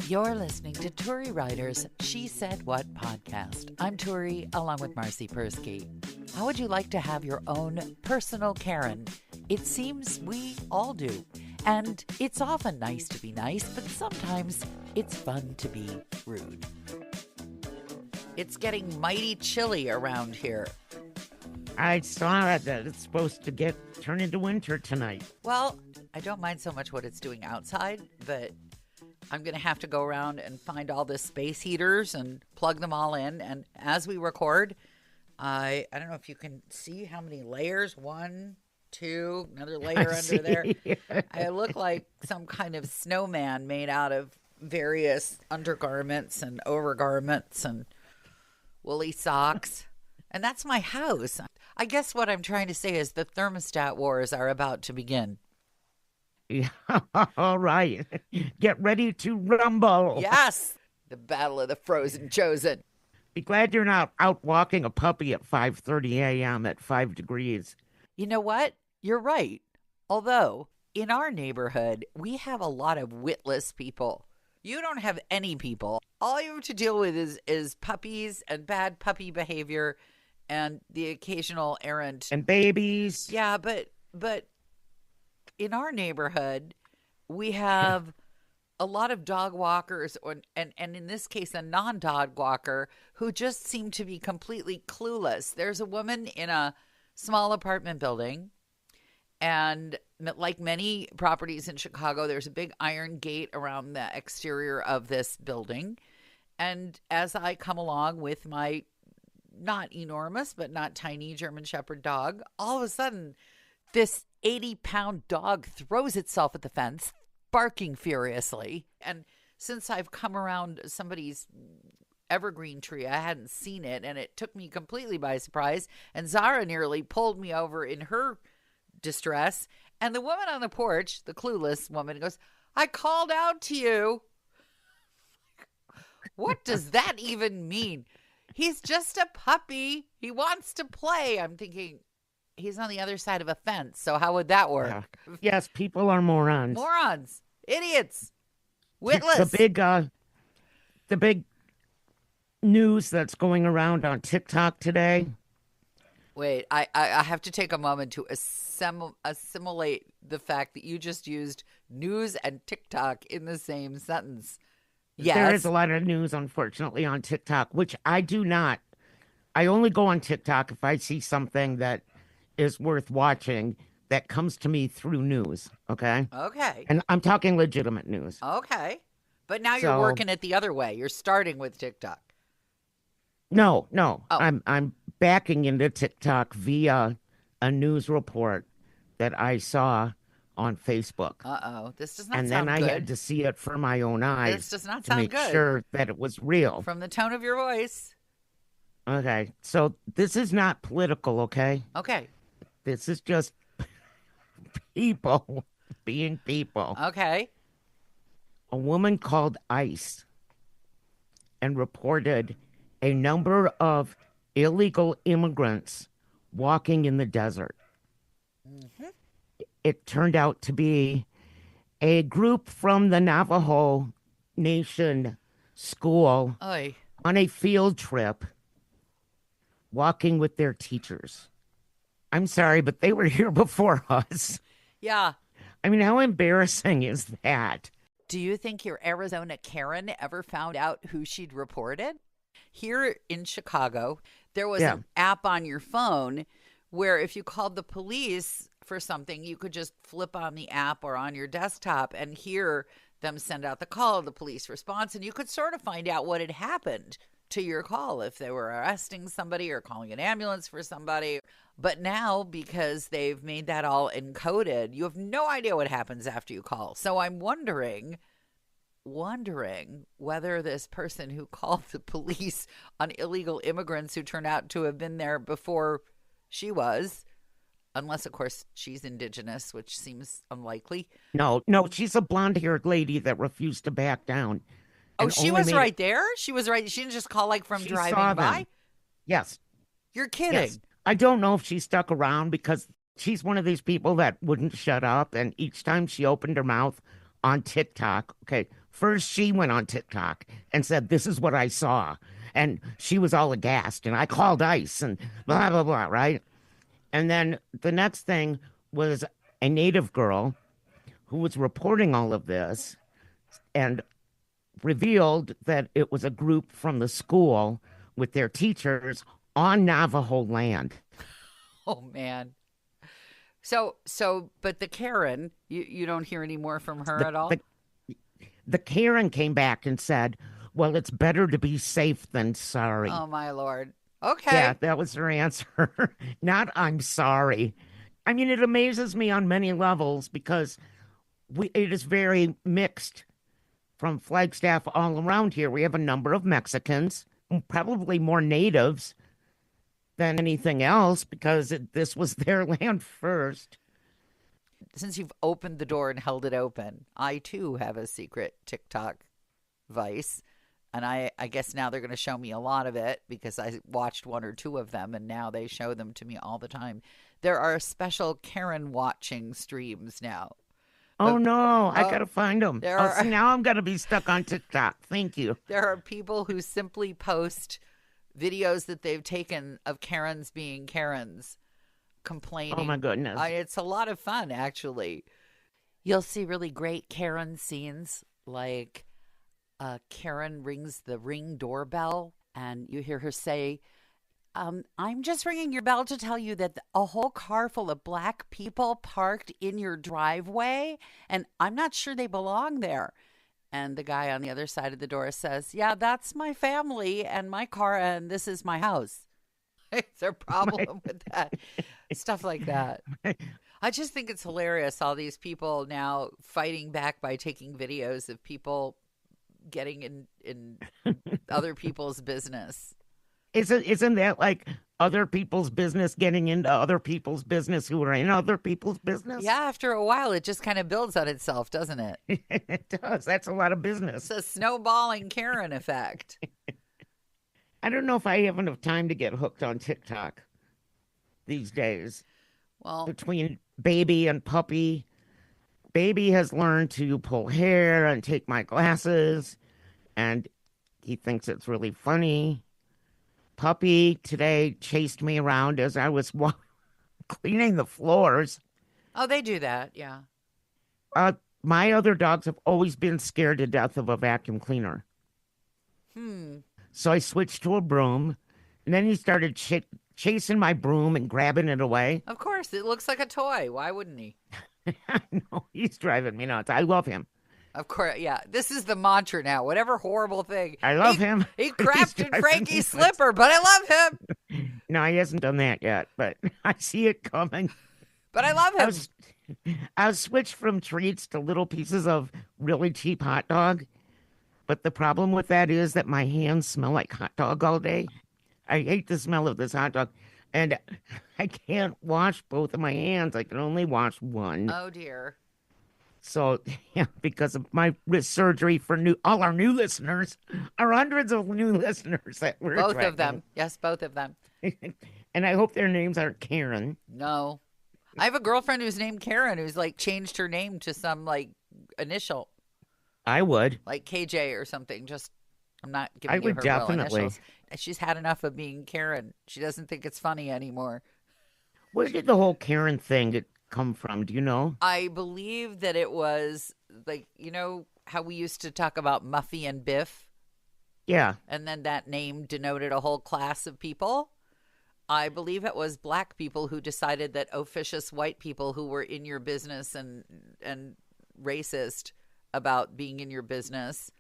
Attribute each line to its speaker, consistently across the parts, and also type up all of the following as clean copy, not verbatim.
Speaker 1: You're listening to Turi Writer's She Said What podcast. I'm Turi, along with Marcy Persky. How would you like to have your own personal Karen? It seems we all do. And it's often nice to be nice, but sometimes it's fun to be rude. It's getting mighty chilly around here.
Speaker 2: I saw that it's supposed to turn into winter tonight.
Speaker 1: Well, I don't mind so much what it's doing outside, but I'm going to have to go around and find all the space heaters and plug them all in. And as we record, I don't know if you can see how many layers. 1, 2, another layer under there. I look like some kind of snowman made out of various undergarments and overgarments and woolly socks. And that's my house. I guess what I'm trying to say is the thermostat wars are about to begin.
Speaker 2: Yeah, all right. Get ready to rumble.
Speaker 1: Yes, the battle of the frozen chosen.
Speaker 2: Be glad you're not out walking a puppy at 5:30 a.m. at 5 degrees.
Speaker 1: You know what? You're right. Although, in our neighborhood, we have a lot of witless people. You don't have any people. All you have to deal with is puppies and bad puppy behavior and the occasional errant.
Speaker 2: And babies.
Speaker 1: Yeah, but in our neighborhood, we have a lot of dog walkers and in this case, a non-dog walker who just seem to be completely clueless. There's a woman in a small apartment building, and like many properties in Chicago, there's a big iron gate around the exterior of this building. And as I come along with my not enormous, but not tiny German Shepherd dog, all of a sudden, this 80-pound dog throws itself at the fence, barking furiously. And since I've come around somebody's evergreen tree, I hadn't seen it, and it took me completely by surprise. And Zara nearly pulled me over in her distress. And the woman on the porch, the clueless woman, goes, "I called out to you." What does that even mean? He's just a puppy. He wants to play. I'm thinking, he's on the other side of a fence, so how would that work?
Speaker 2: Yeah. Yes, people are morons.
Speaker 1: Morons. Idiots. Witless.
Speaker 2: The big news that's going around on TikTok today.
Speaker 1: Wait, I have to take a moment to assimilate the fact that you just used news and TikTok in the same sentence. Yes.
Speaker 2: There is a lot of news, unfortunately, on TikTok, which I do not. I only go on TikTok if I see something that is worth watching that comes to me through news, okay?
Speaker 1: Okay.
Speaker 2: And I'm talking legitimate news.
Speaker 1: Okay. But now you're working it the other way. You're starting with TikTok.
Speaker 2: No.
Speaker 1: Oh.
Speaker 2: I'm backing into TikTok via a news report that I saw on Facebook.
Speaker 1: Uh-oh. This does not
Speaker 2: and
Speaker 1: sound
Speaker 2: then
Speaker 1: good.
Speaker 2: I had to see it for my own eyes.
Speaker 1: This does not
Speaker 2: to
Speaker 1: sound
Speaker 2: make
Speaker 1: good.
Speaker 2: sure that it was real.
Speaker 1: From the tone of your voice.
Speaker 2: Okay. So this is not political, okay?
Speaker 1: Okay.
Speaker 2: This is just people being people.
Speaker 1: Okay.
Speaker 2: A woman called ICE and reported a number of illegal immigrants walking in the desert.
Speaker 1: Mm-hmm.
Speaker 2: It turned out to be a group from the Navajo Nation school
Speaker 1: Oy.
Speaker 2: on a field trip walking with their teachers. I'm sorry, but they were here before us.
Speaker 1: Yeah.
Speaker 2: I mean, how embarrassing is that?
Speaker 1: Do you think your Arizona Karen ever found out who she'd reported? Here in Chicago, there was an app on your phone where if you called the police for something, you could just flip on the app or on your desktop and hear them send out the call, the police response, and you could sort of find out what had happened to your call, if they were arresting somebody or calling an ambulance for somebody. But now, because they've made that all encoded, you have no idea what happens after you call. So I'm wondering whether this person who called the police on illegal immigrants who turned out to have been there before she was, unless, of course, she's indigenous, which seems unlikely.
Speaker 2: No, she's a blonde-haired lady that refused to back down.
Speaker 1: Oh, she was right there? She was right. She didn't just call like from driving by?
Speaker 2: Yes.
Speaker 1: You're kidding.
Speaker 2: Yes. I don't know if she stuck around because she's one of these people that wouldn't shut up. And each time she opened her mouth on TikTok, okay, First, she went on TikTok and said, "This is what I saw." And she was all aghast. And I called ICE and blah, blah, blah, right? And then the next thing was a native girl who was reporting all of this and revealed that it was a group from the school with their teachers on Navajo land.
Speaker 1: Oh man. But the Karen, you don't hear any more from her
Speaker 2: The,
Speaker 1: at all?
Speaker 2: the, the Karen came back and said, "Well, it's better to be safe than sorry."
Speaker 1: Oh my Lord.
Speaker 2: Yeah,
Speaker 1: Okay.
Speaker 2: that was her answer. Not "I'm sorry." I mean, it amazes me on many levels because it is very mixed from Flagstaff all around here. We have a number of Mexicans, probably more natives than anything else because this was their land first.
Speaker 1: Since you've opened the door and held it open, I too have a secret TikTok vice. And I guess now they're going to show me a lot of it because I watched one or two of them and now they show them to me all the time. There are special Karen watching streams now.
Speaker 2: Oh
Speaker 1: Of,
Speaker 2: no, I
Speaker 1: uh,
Speaker 2: gotta find them.
Speaker 1: there
Speaker 2: Oh, so
Speaker 1: are
Speaker 2: now I'm gonna be stuck on TikTok. Thank you.
Speaker 1: there are people who simply post videos that they've taken of Karens being Karens
Speaker 2: Oh my
Speaker 1: complaining.
Speaker 2: goodness.
Speaker 1: It's a lot of fun, actually. You'll see really great Karen scenes like Karen rings the Ring doorbell and you hear her say, I'm just ringing your bell to tell you that a whole car full of black people parked in your driveway, and I'm not sure they belong there. And the guy on the other side of the door says, Yeah, that's my family and my car, and this is my house. Is there a
Speaker 2: My,
Speaker 1: problem with that? Stuff like that. I just think it's hilarious, all these people now fighting back by taking videos of people getting in other people's business.
Speaker 2: isn't that like other people's business getting into other people's business who are in other people's business?
Speaker 1: Yeah, after a while, it just kind of builds on itself, doesn't it?
Speaker 2: It does. That's a lot of
Speaker 1: It's
Speaker 2: business.
Speaker 1: a snowballing Karen effect.
Speaker 2: I don't know if I have enough time to get hooked on TikTok these days.
Speaker 1: Well,
Speaker 2: Between baby and puppy, baby has learned to pull hair and take my glasses, and he thinks it's really funny. Puppy today chased me around as I was cleaning the floors.
Speaker 1: oh, they do that. Yeah.
Speaker 2: Uh, my other dogs have always been scared to death of a vacuum cleaner.
Speaker 1: Hmm.
Speaker 2: So I switched to a broom, and then he started chasing my broom and grabbing it away.
Speaker 1: Of course, it looks like a toy. Why wouldn't he?
Speaker 2: I know, he's driving me nuts. I love him.
Speaker 1: Of course, yeah. This is the mantra now. Whatever horrible thing.
Speaker 2: I love
Speaker 1: he,
Speaker 2: him.
Speaker 1: He
Speaker 2: He's
Speaker 1: crapped in
Speaker 2: driving me
Speaker 1: Frankie's
Speaker 2: nuts.
Speaker 1: slipper, but I love him.
Speaker 2: No, he hasn't done that yet, but I see it coming.
Speaker 1: But I love
Speaker 2: I
Speaker 1: him.
Speaker 2: was I was switched from treats to little pieces of really cheap hot dog. But the problem with that is that my hands smell like hot dog all day. I hate the smell of this hot dog. And I can't wash both of my hands. I can only wash one.
Speaker 1: Oh, dear.
Speaker 2: So, yeah, because of my wrist surgery for all our new listeners, our hundreds of new listeners that we're
Speaker 1: Both of
Speaker 2: attracting.
Speaker 1: them. Yes, both of them.
Speaker 2: And I hope their names aren't Karen.
Speaker 1: No. I have a girlfriend who's named Karen who's like changed her name to some like initial,
Speaker 2: I would.
Speaker 1: like KJ or something. Just, I'm not
Speaker 2: I
Speaker 1: giving you
Speaker 2: would
Speaker 1: her real
Speaker 2: definitely.
Speaker 1: initials. And she's had enough of being Karen. She doesn't think it's funny anymore.
Speaker 2: Where did the whole Karen thing come from? Do you know?
Speaker 1: I believe that it was like, how we used to talk about Muffy and Biff,
Speaker 2: Yeah.
Speaker 1: and then that name denoted a whole class of people. I believe it was black people who decided that officious white people who were in your business and racist about being in your business,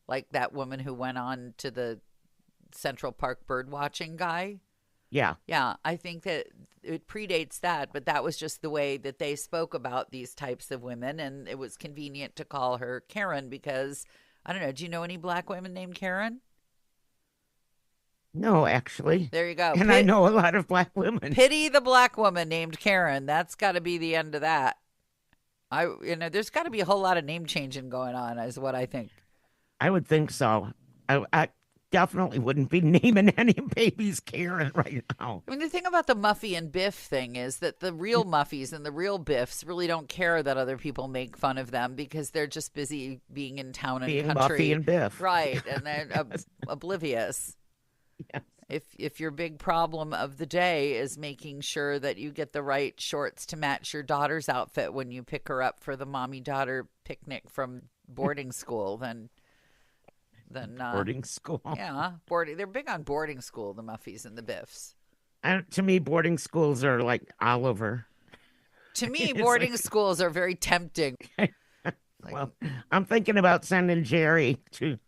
Speaker 1: like that woman who went on to the Central Park bird watching guy.
Speaker 2: Yeah.
Speaker 1: Yeah, I think that it predates that, but that was just the way that they spoke about these types of women, and it was convenient to call her Karen because, I don't know, do you know any black women named Karen?
Speaker 2: No, actually.
Speaker 1: There you go.
Speaker 2: And I know a lot of black women.
Speaker 1: Pity the black woman named Karen. That's got to be the end of that. There's got to be a whole lot of name changing going on, is what I think.
Speaker 2: I would think so. I definitely wouldn't be naming any babies Karen right now.
Speaker 1: I mean, the thing about the Muffy and Biff thing is that the real Muffies and the real Biffs really don't care that other people make fun of them because they're just busy being in town and
Speaker 2: Being
Speaker 1: country.
Speaker 2: Buffy and Biff.
Speaker 1: Right, and they're oblivious.
Speaker 2: Yes.
Speaker 1: If your big problem of the day is making sure that you get the right shorts to match your daughter's outfit when you pick her up for the mommy-daughter picnic from boarding school, then
Speaker 2: Boarding school.
Speaker 1: yeah, boarding. They're big on boarding school, the Muffies and the Biffs.
Speaker 2: And to me, boarding schools are like Oliver.
Speaker 1: To me,
Speaker 2: It's
Speaker 1: boarding
Speaker 2: like-
Speaker 1: schools are very tempting.
Speaker 2: Well, I'm thinking about sending Jerry to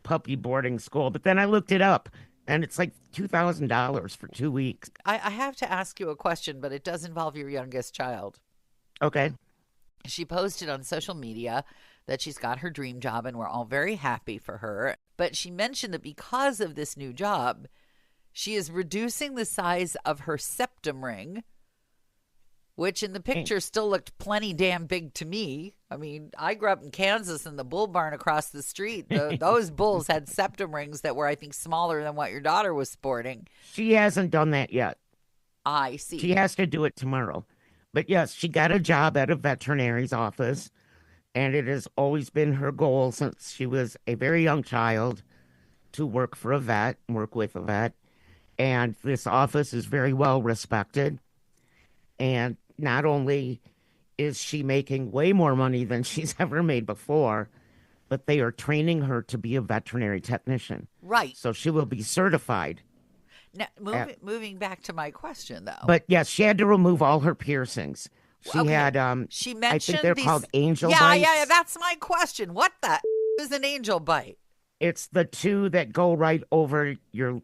Speaker 2: puppy boarding school, but then I looked it up, and it's like $2,000 for 2 weeks.
Speaker 1: I have to ask you a question, but it does involve your youngest child.
Speaker 2: Okay.
Speaker 1: She posted on social media that she's got her dream job, and we're all very happy for her. But she mentioned that because of this new job, she is reducing the size of her septum ring, which in the picture still looked plenty damn big to me. I mean, I grew up in Kansas, and the bull barn across the street, those bulls had septum rings that were, I think, smaller than what your daughter was sporting.
Speaker 2: She hasn't done that yet.
Speaker 1: I see.
Speaker 2: She has to do it tomorrow. But yes, she got a job at a veterinary's office, and it has always been her goal since she was a very young child to work for a vet, work with a vet. And this office is very well respected. And not only is she making way more money than she's ever made before, but they are training her to be a veterinary technician.
Speaker 1: Right.
Speaker 2: So she will be certified.
Speaker 1: Now, moving back to my question, though.
Speaker 2: But yes, she had to remove all her piercings. She
Speaker 1: Okay.
Speaker 2: had
Speaker 1: She
Speaker 2: I
Speaker 1: mentioned
Speaker 2: think they're
Speaker 1: these...
Speaker 2: called angel
Speaker 1: yeah,
Speaker 2: bites.
Speaker 1: Yeah, that's my question. What the is an angel bite?
Speaker 2: It's the two that go right over your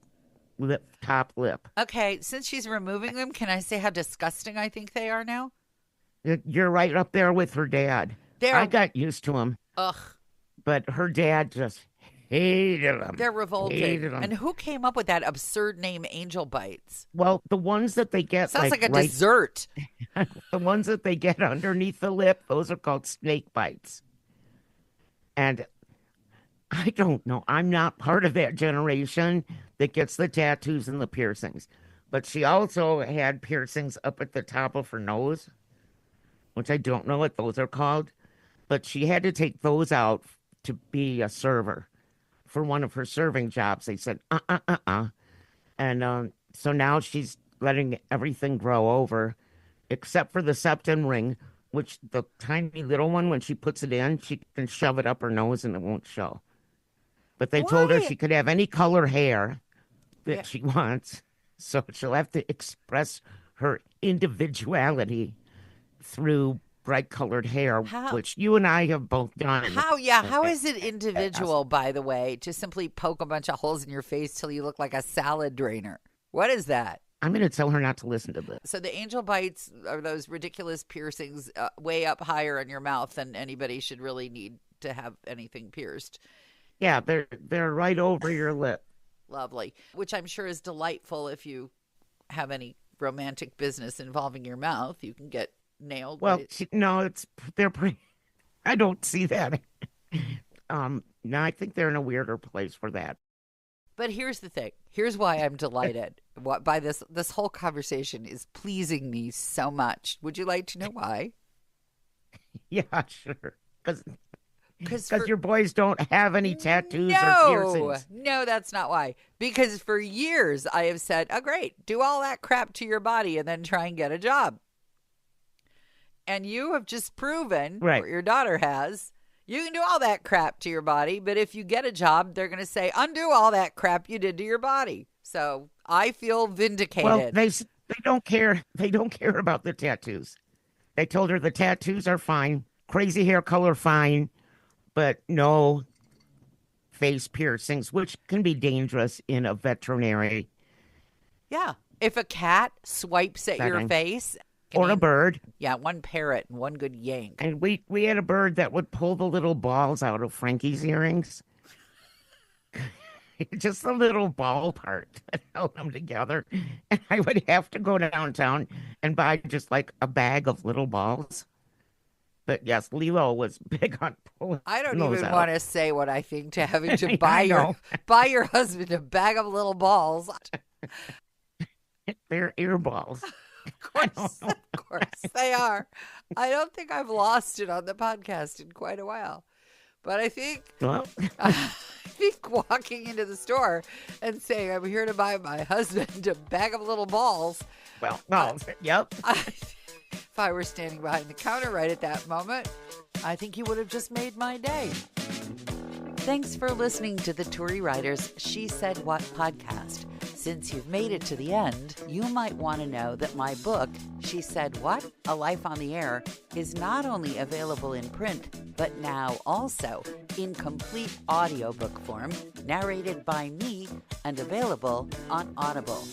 Speaker 2: top lip.
Speaker 1: Okay, since she's removing them, can I say how disgusting I think they are now?
Speaker 2: You're right up there with her dad.
Speaker 1: They're
Speaker 2: I got used to them,
Speaker 1: ugh,
Speaker 2: but her dad just hated them.
Speaker 1: they're revolting.
Speaker 2: Hated 'em.
Speaker 1: And who came up with that absurd name, angel bites?
Speaker 2: Well, the ones that they get
Speaker 1: Sounds like a
Speaker 2: right,
Speaker 1: dessert.
Speaker 2: the ones that they get underneath the lip, those are called snake bites. And I don't know. I'm not part of that generation that gets the tattoos and the piercings. But she also had piercings up at the top of her nose, which I don't know what those are called. But she had to take those out to be a server for one of her serving jobs. They said, And so now she's letting everything grow over, except for the septum ring, which the tiny little one, when she puts it in, she can shove it up her nose and it won't show. But they told her
Speaker 1: Why?
Speaker 2: she could have any color hair that
Speaker 1: Yeah.
Speaker 2: she wants. So she'll have to express her individuality through bright colored hair,
Speaker 1: How-
Speaker 2: which you and I have both done.
Speaker 1: How is it individual, by the way, to simply poke a bunch of holes in your face till you look like a salad drainer? What is that?
Speaker 2: I'm going to tell her not to listen to this.
Speaker 1: So the angel bites are those ridiculous piercings way up higher in your mouth than anybody should really need to have anything pierced.
Speaker 2: Yeah, they're right over your lip.
Speaker 1: Lovely. Which I'm sure is delightful if you have any romantic business involving your mouth. You can get nailed.
Speaker 2: Well,
Speaker 1: with it.
Speaker 2: no, they're pretty. I don't see that. No, I think they're in a weirder place for that.
Speaker 1: But here's the thing. Here's why I'm delighted. What by this whole conversation is pleasing me so much. Would you like to know why?
Speaker 2: Yeah, sure. Because
Speaker 1: Because
Speaker 2: your boys don't have any tattoos or piercings.
Speaker 1: No, that's not why. Because for years I have said, oh, great, do all that crap to your body and then try and get a job. And you have just proven,
Speaker 2: Right.
Speaker 1: or your daughter has, you can do all that crap to your body, but if you get a job, they're going to say, undo all that crap you did to your body. So I feel vindicated.
Speaker 2: Well, they don't care. They don't care about the tattoos. They told her the tattoos are fine, crazy hair color fine, but no face piercings, which can be dangerous in a veterinary
Speaker 1: Yeah. If a cat swipes at your
Speaker 2: Setting.
Speaker 1: face,
Speaker 2: or a bird.
Speaker 1: yeah, one parrot and one good yank.
Speaker 2: And we had a bird that would pull the little balls out of Frankie's earrings. Just the little ball part that held them together. And I would have to go downtown and buy just like a bag of little balls. But yes, Lilo was big on pulling
Speaker 1: I don't
Speaker 2: those
Speaker 1: even
Speaker 2: out.
Speaker 1: want to say what I think to having to
Speaker 2: I
Speaker 1: buy
Speaker 2: know.
Speaker 1: your husband a bag of little balls.
Speaker 2: They're earballs.
Speaker 1: Of course they are. I don't think I've lost it on the podcast in quite a while. But I think
Speaker 2: Well,
Speaker 1: walking into the store and saying, I'm here to buy my husband a bag of little balls.
Speaker 2: yep.
Speaker 1: If I were standing behind the counter right at that moment, I think you would have just made my day. Thanks for listening to the Turi Writers She Said What podcast. Since you've made it to the end, you might want to know that my book, She Said What? A Life on the Air, is not only available in print, but now also in complete audiobook form, narrated by me and available on Audible.